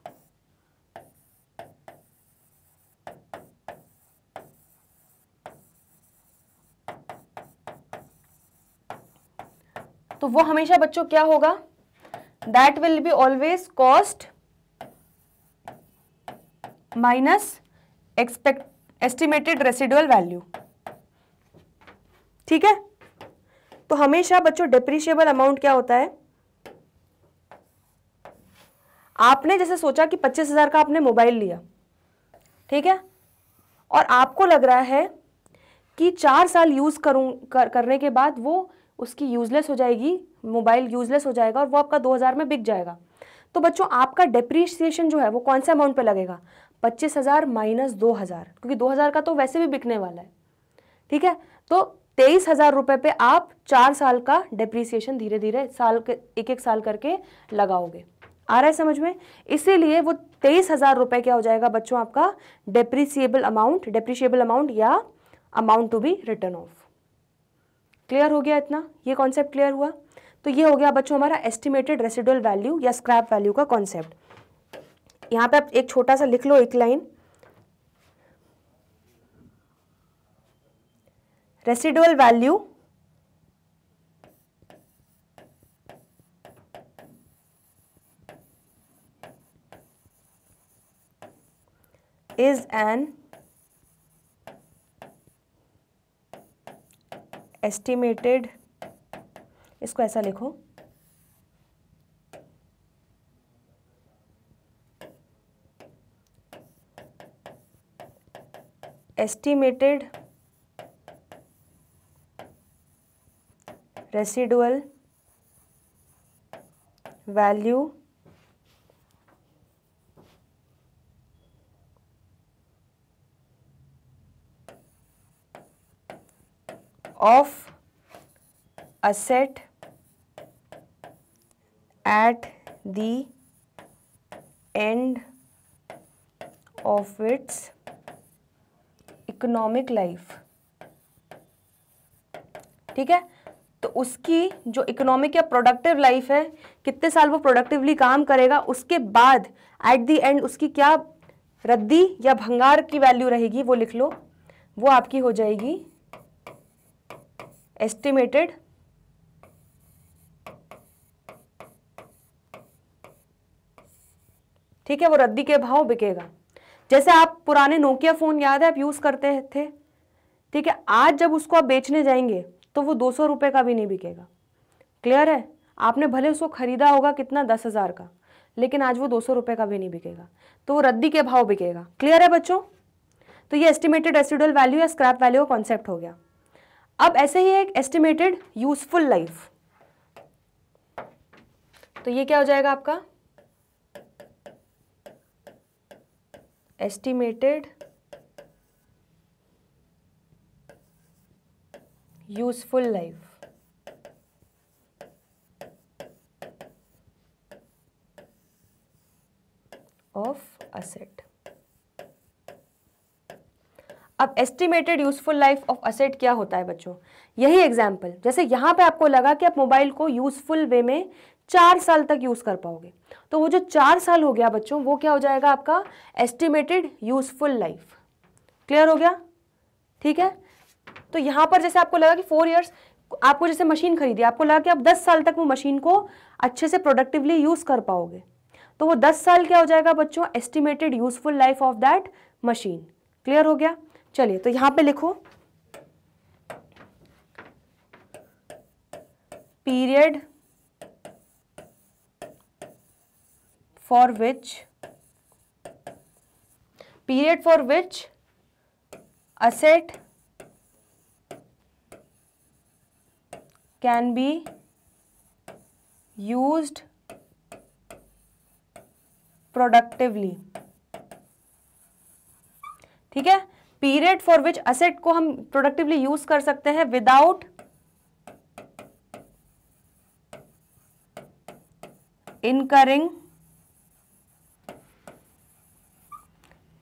तो वो हमेशा बच्चों क्या होगा, that will be always cost minus estimated residual value, ठीक है। तो हमेशा बच्चों डेप्रिशिएबल अमाउंट क्या होता है, आपने जैसे सोचा कि 25,000 का आपने मोबाइल लिया, ठीक है, और आपको लग रहा है कि 4 साल यूज करने के बाद वो उसकी यूजलेस हो जाएगी, मोबाइल यूजलेस हो जाएगा और वो आपका 2,000 में बिक जाएगा। तो बच्चों आपका डेप्रिसिएशन जो है वो कौन से अमाउंट पे लगेगा, 25,000 माइनस 2,000, क्योंकि 2,000 का तो वैसे भी बिकने वाला है, ठीक है। तो 23,000 रुपए पे आप 4 साल का डेप्रीसिएशन धीरे धीरे साल के एक साल करके लगाओगे। आ रहा है समझ में? इसीलिए वो 23,000 रुपए क्या हो जाएगा बच्चों आपका डेप्रिसिएबल अमाउंट या amount to be written off. Clear हो गया इतना? ये कॉन्सेप्ट क्लियर हुआ? तो ये हो गया बच्चों हमारा एस्टिमेटेड रेसिडुअल वैल्यू या स्क्रैप वैल्यू का कॉन्सेप्ट। यहां पे आप एक छोटा सा लिख लो, एक line, residual value is an estimated, इसको ऐसा लिखो, estimated residual value of asset at the end of its economic life. ठीक है, तो उसकी जो इकोनॉमिक या प्रोडक्टिव लाइफ है, कितने साल वो प्रोडक्टिवली काम करेगा, उसके बाद एट द एंड उसकी क्या रद्दी या भंगार की वैल्यू रहेगी वो लिख लो, वो आपकी हो जाएगी एस्टिमेटेड ठीक है, वो रद्दी के भाव बिकेगा। जैसे आप पुराने नोकिया फोन याद है आप यूज करते थे, ठीक है, आज जब उसको आप बेचने जाएंगे तो वो 200 रुपए का भी नहीं बिकेगा। क्लियर है? आपने भले उसको खरीदा होगा कितना 10,000 का, लेकिन आज वो 200 रुपए का भी नहीं बिकेगा, तो वो रद्दी के भाव बिकेगा। क्लियर है बच्चों? तो ये एस्टिमेटेड रेसिडुअल वैल्यू या स्क्रैप वैल्यू का कॉन्सेप्ट हो गया। अब ऐसे ही एक एस्टिमेटेड यूजफुल लाइफ, तो ये क्या हो जाएगा आपका estimated useful life of asset. अब estimated useful life of asset क्या होता है बच्चों? यही एग्जाम्पल, जैसे यहां पे आपको लगा कि आप मोबाइल को यूजफुल वे में 4 साल तक यूज कर पाओगे, तो वो जो 4 साल हो गया बच्चों वो क्या हो जाएगा आपका एस्टिमेटेड यूजफुल लाइफ। क्लियर हो गया? ठीक है, तो यहां पर जैसे आपको लगा कि 4 इयर्स, आपको जैसे मशीन खरीदी, आपको लगा कि आप 10 साल तक वो मशीन को अच्छे से प्रोडक्टिवली यूज कर पाओगे, तो वो 10 साल क्या हो जाएगा बच्चों estimated useful life of that machine. Clear हो गया? चलिए, तो यहां पे लिखो period for which asset can be used productively। ठीक है, पीरियड फॉर विच असेट को हम प्रोडक्टिवली यूज कर सकते हैं without incurring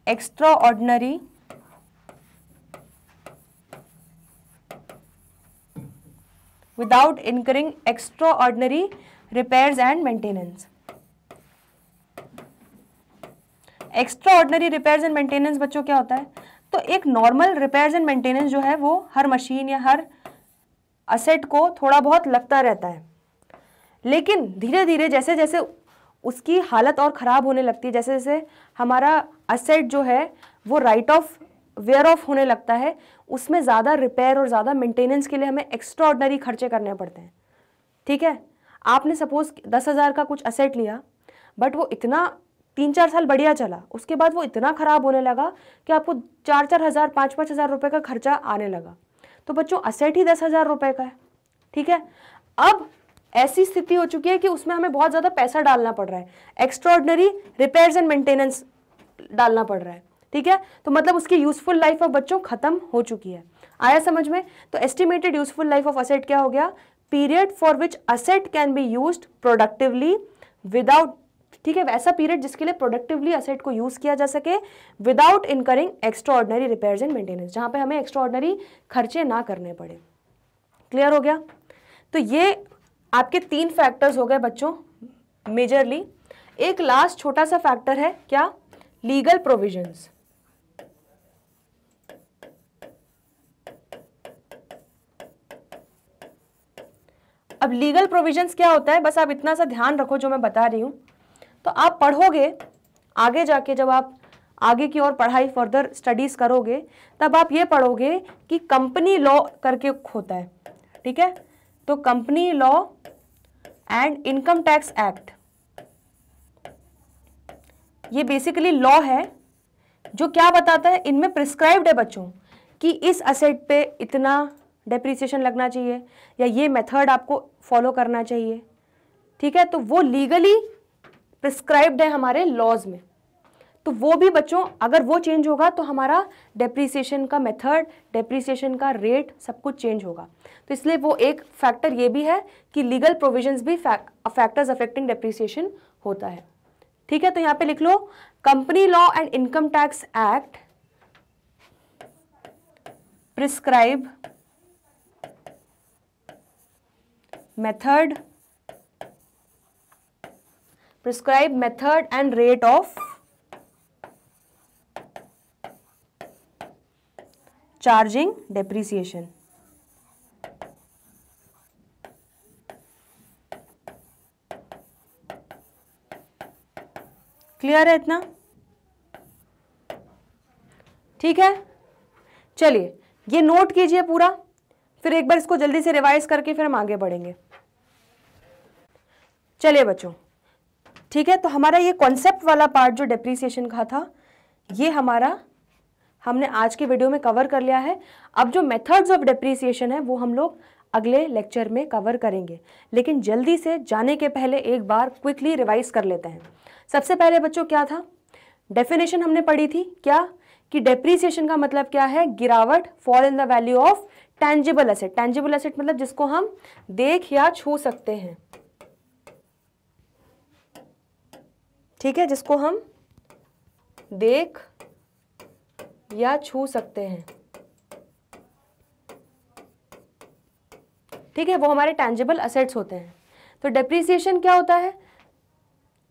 extraordinary repairs and maintenance। Extraordinary repairs and maintenance बच्चों क्या होता है? तो एक नॉर्मल रिपेयर्स एंड मेंटेनेंस जो है वो हर मशीन या हर असेट को थोड़ा बहुत लगता रहता है, लेकिन धीरे धीरे जैसे जैसे उसकी हालत और ख़राब होने लगती है, जैसे जैसे हमारा असेट जो है वो राइट ऑफ वेयर ऑफ होने लगता है, उसमें ज़्यादा रिपेयर और ज़्यादा मेंटेनेंस के लिए हमें एक्स्ट्राऑर्डिनरी खर्चे करने पड़ते हैं। ठीक है, आपने सपोज 10,000 का कुछ असेट लिया, बट वो इतना 3-4 साल बढ़िया चला, उसके बाद वो इतना ख़राब होने लगा कि आपको 4-4 हज़ार 5-5 हज़ार रुपये का खर्चा आने लगा, तो बच्चों असेट ही 10,000 रुपये का है। ठीक है, अब ऐसी स्थिति हो चुकी है कि उसमें हमें बहुत ज़्यादा पैसा डालना पड़ रहा है, एक्स्ट्राऑर्डिनरी रिपेयर्स एंड मेंटेनेंस डालना पड़ रहा है। ठीक है, तो मतलब उसकी यूजफुल लाइफ अब बच्चों खत्म हो चुकी है। आया समझ में? तो estimated useful life of asset क्या हो गया? Period for which asset can be used productively without, ठीक है, वैसा पीरियड जिसके लिए प्रोडक्टिवली असेट को यूज किया जा सके without incurring extra ordinary repairs and maintenance, जहां पे हमें एक्स्ट्रा ऑर्डिनरी खर्चे ना करने पड़े। क्लियर हो गया? तो ये आपके 3 फैक्टर्स हो गए बच्चों मेजरली। एक लास्ट छोटा सा फैक्टर है क्या? Legal provisions. अब लीगल प्रोविजंस क्या होता है, बस आप इतना सा ध्यान रखो जो मैं बता रही हूं, तो आप पढ़ोगे आगे जाके, जब आप आगे की और पढ़ाई फर्दर स्टडीज करोगे तब आप ये पढ़ोगे कि कंपनी लॉ करके होता है, ठीक है? तो company law and income tax act, ये बेसिकली लॉ है जो क्या बताता है, इनमें प्रिस्क्राइब्ड है बच्चों कि इस असेट पे इतना डेप्रिसिएशन लगना चाहिए या ये मेथड आपको फॉलो करना चाहिए, ठीक है? तो वो लीगली प्रिस्क्राइब्ड है हमारे लॉज में। तो वो भी बच्चों अगर वो चेंज होगा तो हमारा डेप्रिसिएशन का मेथड, डेप्रिसिएशन का रेट सब कुछ चेंज होगा। तो इसलिए वो एक फैक्टर ये भी है कि लीगल प्रोविजंस भी फैक्टर्स अफेक्टिंग डेप्रिसिएशन होता है, ठीक है? तो यहां पे लिख लो company law and income tax act prescribe method and rate of charging depreciation. Clear है इतना? ठीक है, चलिए ये नोट कीजिए पूरा, फिर एक बार इसको जल्दी से रिवाइज करके फिर हम आगे बढ़ेंगे। चलिए बच्चों, ठीक है, तो हमारा ये कॉन्सेप्ट वाला पार्ट जो डेप्रिसिएशन का था ये हमारा हमने आज के वीडियो में कवर कर लिया है। अब जो मेथड्स ऑफ डेप्रिसिएशन है वो हम लोग अगले लेक्चर में कवर करेंगे, लेकिन जल्दी से जाने के पहले एक बार क्विकली रिवाइज कर लेते हैं। सबसे पहले बच्चों क्या था, डेफिनेशन हमने पढ़ी थी क्या, कि डेप्रिसिएशन का मतलब क्या है, गिरावट, fall in the value of tangible asset. Tangible asset मतलब जिसको हम देख या छू सकते हैं, ठीक है, जिसको हम देख या छू सकते हैं, ठीक है, वो हमारे टेंजिबल एसेट्स होते हैं। तो डेप्रिसिएशन क्या होता है,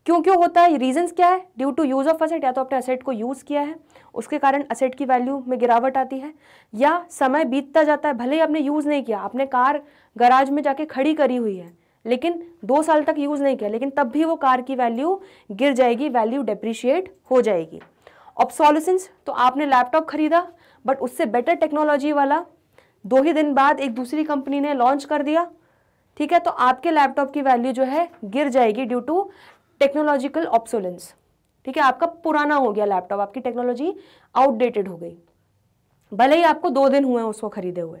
क्यों होता है, रीजंस क्या है, due to use of asset, या तो अपने एसेट को यूज किया है उसके कारण एसेट की वैल्यू में गिरावट आती है, या समय बीतता जाता है, भले ही आपने यूज नहीं किया, आपने कार गराज में जाके खड़ी करी हुई है लेकिन 2 साल तक यूज नहीं किया, लेकिन तब भी वो कार की वैल्यू गिर जाएगी, वैल्यू डेप्रिशिएट हो जाएगी। ऑब्सोलिसेंस, तो आपने लैपटॉप खरीदा बट उससे बेटर टेक्नोलॉजी वाला 2 ही दिन बाद एक दूसरी कंपनी ने लॉन्च कर दिया, ठीक है, तो आपके लैपटॉप की वैल्यू जो है गिर जाएगी ड्यू टू टेक्नोलॉजिकल ऑब्सोलेंस, ठीक है, आपका पुराना हो गया लैपटॉप, आपकी टेक्नोलॉजी आउटडेटेड हो गई, भले ही आपको 2 दिन हुए उसको खरीदे हुए।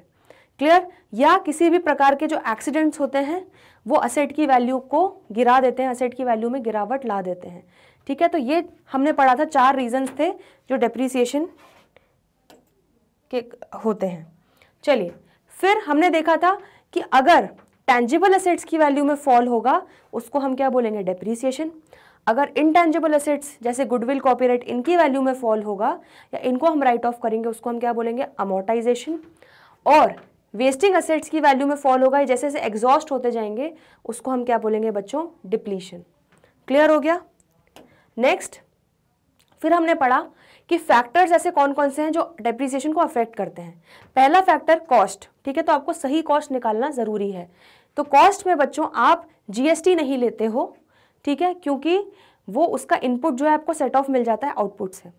क्लियर? या किसी भी प्रकार के जो एक्सीडेंट्स होते हैं वो असेट की वैल्यू को गिरा देते हैं, असेट की वैल्यू में गिरावट ला देते हैं, ठीक है। तो ये हमने पढ़ा था 4 रीजंस थे जो डेप्रिसिएशन के होते हैं। चलिए फिर हमने देखा था कि अगर टेंजिबल एसेट्स की वैल्यू में फॉल होगा उसको हम क्या बोलेंगे, डेप्रिसिएशन। अगर इनटेंजिबल एसेट्स जैसे गुडविल, कॉपीराइट, इनकी वैल्यू में फॉल होगा या इनको हम राइट ऑफ करेंगे उसको हम क्या बोलेंगे, अमोर्टाइजेशन। और वेस्टिंग एसेट्स की वैल्यू में फॉल होगा, जैसे जैसे एग्जॉस्ट होते जाएंगे उसको हम क्या बोलेंगे बच्चों, डिप्लीशन। क्लियर हो गया? नेक्स्ट फिर हमने पढ़ा कि फैक्टर्स ऐसे कौन कौन से हैं जो डेप्रिसिएशन को अफेक्ट करते हैं। पहला फैक्टर कॉस्ट, ठीक है, तो आपको सही कॉस्ट निकालना जरूरी है। तो कॉस्ट में बच्चों आप जीएसटी नहीं लेते हो, ठीक है, क्योंकि वो उसका इनपुट जो है आपको सेट ऑफ मिल जाता है आउटपुट से,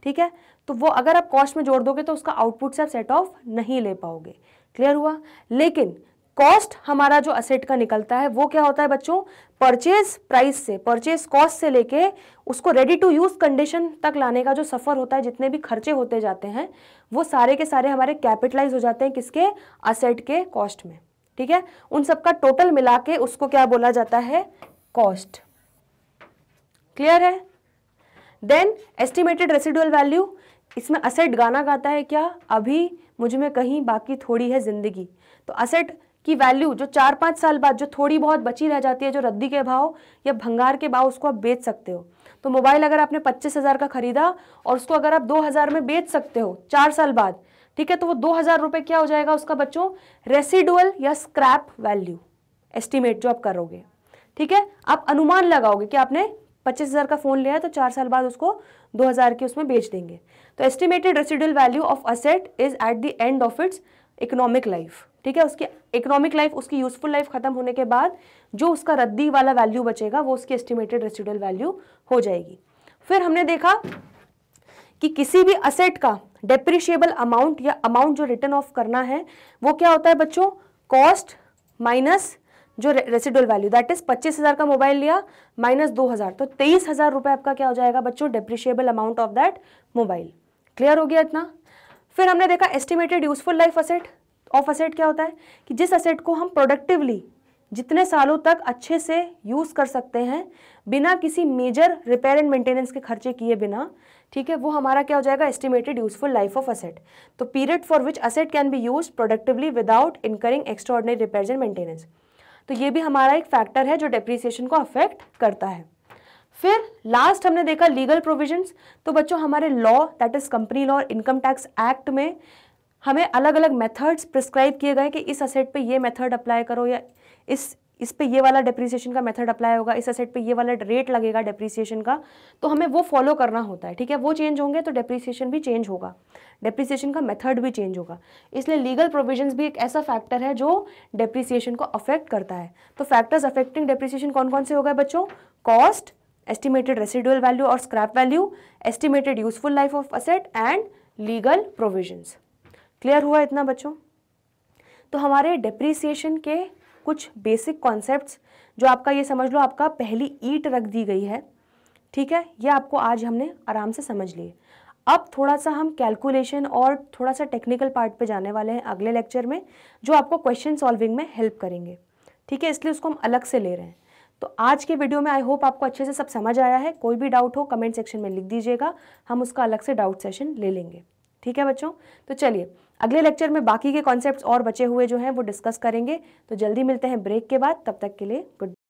ठीक है, तो वो अगर आप कॉस्ट में जोड़ दोगे तो उसका आउटपुट से आप सेट ऑफ नहीं ले पाओगे। क्लियर हुआ? लेकिन कॉस्ट हमारा जो असेट का निकलता है वो क्या होता है बच्चों, परचेज प्राइस से, परचेज कॉस्ट से लेके उसको रेडी टू यूज कंडीशन तक लाने का जो सफर होता है, जितने भी खर्चे होते जाते हैं वो सारे के सारे हमारे कैपिटलाइज हो जाते हैं किसके, असेट के कॉस्ट में, ठीक है। उन सबका टोटल मिला के उसको क्या बोला जाता है, कॉस्ट। क्लियर है? देन एस्टिमेटेड रेसिडुअल वैल्यू, इसमें असेट गाना गाता है क्या, अभी मुझ में कहीं बाकी थोड़ी है जिंदगी। तो असेट की वैल्यू जो 4-5 साल बाद जो थोड़ी बहुत बची रह जाती है, जो रद्दी के भाव या भंगार के भाव, उसको आप बेच सकते हो। तो मोबाइल अगर आपने 25,000 का खरीदा और उसको अगर आप 2,000 में बेच सकते हो 4 साल बाद, ठीक है, तो वो 2,000 रुपये क्या हो जाएगा उसका बच्चों, रेसिडुअल या स्क्रैप वैल्यू एस्टिमेट जो आप करोगे। ठीक है, आप अनुमान लगाओगे कि आपने 25,000 का फोन लिया है तो 4 साल बाद उसको 2,000 के उसमें बेच देंगे। तो estimated residual value of asset is at the end of its economic life. ठीक है, उसकी इकोनॉमिक लाइफ, उसकी यूजफुल लाइफ खत्म होने के बाद जो उसका रद्दी वाला वैल्यू बचेगा वो उसकी एस्टिमेटेड रेसिडुअल वैल्यू हो जाएगी। फिर हमने देखा कि किसी भी असेट का डेप्रिशिएबल अमाउंट या अमाउंट जो रिटर्न ऑफ करना है वो क्या होता है बच्चों, कॉस्ट माइनस जो रेसिडुअल वैल्यू, दैट इज 25,000 का मोबाइल लिया माइनस 2,000, तो 23,000 रुपये आपका क्या हो जाएगा बच्चों, depreciable amount of that mobile. Clear हो गया इतना। फिर हमने देखा estimated useful life asset of asset क्या होता है कि जिस असेट को हम प्रोडक्टिवली जितने सालों तक अच्छे से यूज कर सकते हैं बिना किसी मेजर रिपेयर एंड मेंटेनेंस के खर्चे किए बिना, ठीक है, वो हमारा क्या हो जाएगा, estimated useful life of asset. तो period for which asset can be use productively without incurring extraordinary repairs and maintenance. तो ये भी हमारा एक फैक्टर है जो डेप्रिसिएशन को अफेक्ट करता है। फिर लास्ट हमने देखा लीगल प्रोविजंस। तो बच्चों हमारे law, that is company law और इनकम टैक्स एक्ट में हमें अलग अलग मेथड्स प्रिस्क्राइब किए गए कि इस असेट पे ये मेथड अप्लाई करो, या इस पे ये वाला डेप्रिसिएशन का मेथड अप्लाई होगा, इस असेट पे ये वाला रेट लगेगा डेप्रिसिएशन का, तो हमें वो फॉलो करना होता है। ठीक है, वो चेंज होंगे तो डेप्रिसिएशन भी चेंज होगा, डेप्रिसिएशन का मेथड भी चेंज होगा। इसलिए लीगल प्रोविजंस भी एक ऐसा फैक्टर है जो डेप्रिसिएशन को अफेक्ट करता है। तो फैक्टर्स अफेक्टिंग डेप्रिसिएशन कौन कौन से हो गए बच्चों, कॉस्ट, एस्टिमेटेड रेसिडुअल वैल्यू और scrap value, estimated useful life of asset and legal provisions. Clear हुआ इतना बच्चों। तो हमारे डेप्रिसिएशन के कुछ बेसिक कॉन्सेप्ट्स जो आपका ये समझ लो आपका पहली ईंट रख दी गई है, ठीक है, ये आपको आज हमने आराम से समझ लिए। अब थोड़ा सा हम कैलकुलेशन और थोड़ा सा टेक्निकल पार्ट पे जाने वाले हैं अगले लेक्चर में, जो आपको क्वेश्चन सॉल्विंग में हेल्प करेंगे। ठीक है, इसलिए उसको हम अलग से ले रहे हैं। तो आज के वीडियो में आई होप आपको अच्छे से सब समझ आया है। कोई भी डाउट हो कमेंट सेक्शन में लिख दीजिएगा, हम उसका अलग से डाउट सेशन ले लेंगे। ठीक है बच्चों, तो चलिए अगले लेक्चर में बाकी के कॉन्सेप्ट्स और बचे हुए जो हैं वो डिस्कस करेंगे। तो जल्दी मिलते हैं ब्रेक के बाद, तब तक के लिए गुड।